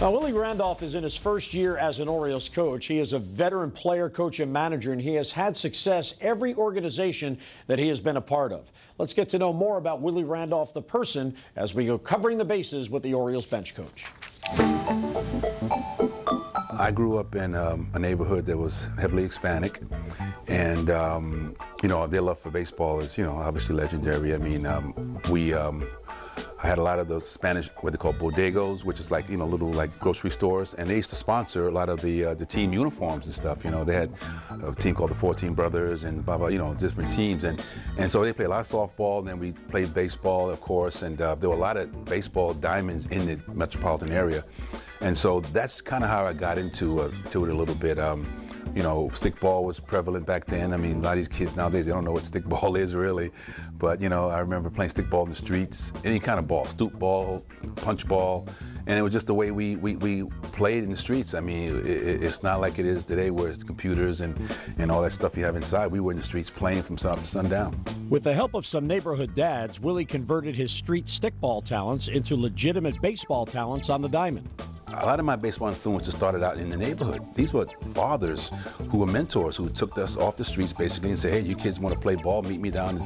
Now, Willie Randolph is in his first year as an Orioles coach. He is a veteran player, coach, and manager, and he has had success every organization that he has been a part of. Let's get to know more about Willie Randolph, the person, as we go covering the bases with the Orioles bench coach. I grew up in a neighborhood that was heavily Hispanic, and their love for baseball is, obviously legendary. I mean, I had a lot of the Spanish, what they call bodegos, which is like, little like grocery stores, and they used to sponsor a lot of the team uniforms and stuff. They had a team called the 14 Brothers and blah, blah, different teams. And so they played a lot of softball, and then we played baseball, of course, and there were a lot of baseball diamonds in the metropolitan area. And so that's kind of how I got into it a little bit. Stickball was prevalent back then. I mean, a lot of these kids nowadays, they don't know what stickball is really. But, I remember playing stickball in the streets, any kind of ball, stoop ball, punch ball. And it was just the way we played in the streets. I mean, it's not like it is today where it's computers and all that stuff you have inside. We were in the streets playing from sun up to sundown. With the help of some neighborhood dads, Willie converted his street stickball talents into legitimate baseball talents on the diamond. A lot of my baseball influences started out in the neighborhood. These were fathers who were mentors who took us off the streets basically and said, hey, you kids want to play ball, meet me down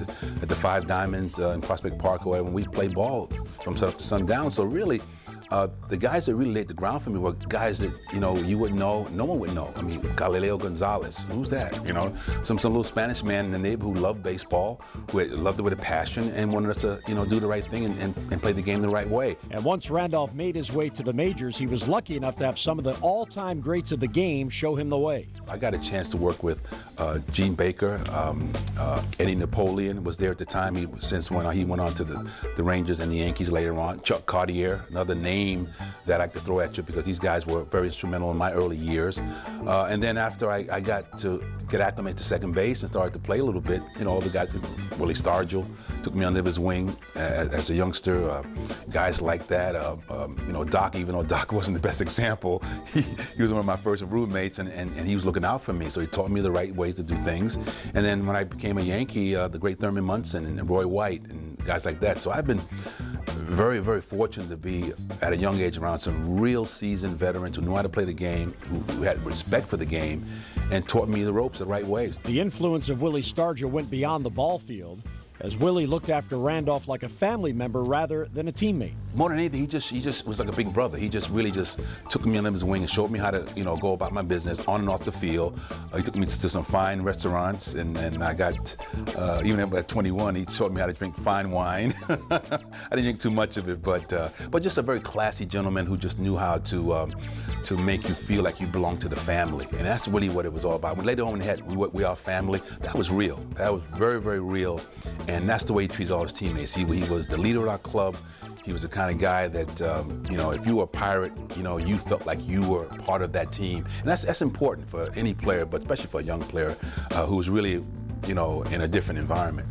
at the Five Diamonds in Prospect Parkway when we play ball from sun up to sundown. So really, the guys that really laid the ground for me were guys that, you wouldn't know, no one would know. I mean, Galileo Gonzalez, who's that? Some little Spanish man in the neighborhood who loved baseball, who loved it with a passion and wanted us to, do the right thing and play the game the right way. And once Randolph made his way to the majors, he was lucky enough to have some of the all-time greats of the game show him the way. I got a chance to work with Gene Baker, Eddie Napoleon was there at the time. He went on to the Rangers and the Yankees later on. Chuck Cartier, another name that I could throw at you because these guys were very instrumental in my early years. And then after I got to get acclimated to second base and started to play a little bit, all the guys, Willie Stargell took me under his wing as a youngster. Guys like that, Doc, even though Doc wasn't the best example, he was one of my first roommates and he was looking out for me. So he taught me the right ways to do things. And then when I became a Yankee, the great Thurman Munson and Roy White and guys like that. So I've been very, very fortunate to be at a young age around some real seasoned veterans who knew how to play the game, who had respect for the game, and taught me the ropes the right ways. The influence of Willie Stargell went beyond the ball field, as Willie looked after Randolph like a family member rather than a teammate. More than anything, he just was like a big brother. He just really took me under his wing and showed me how to, go about my business on and off the field. He took me to some fine restaurants, and I got, even at 21, he showed me how to drink fine wine. I didn't drink too much of it, but just a very classy gentleman who just knew how to make you feel like you belong to the family. And that's really what it was all about. When later on we are family, that was real. That was very, very real. And that's the way he treated all his teammates. He was the leader of our club. He was the kind of guy that, if you were a Pirate, you felt like you were part of that team. And that's important for any player, but especially for a young player who's really, in a different environment.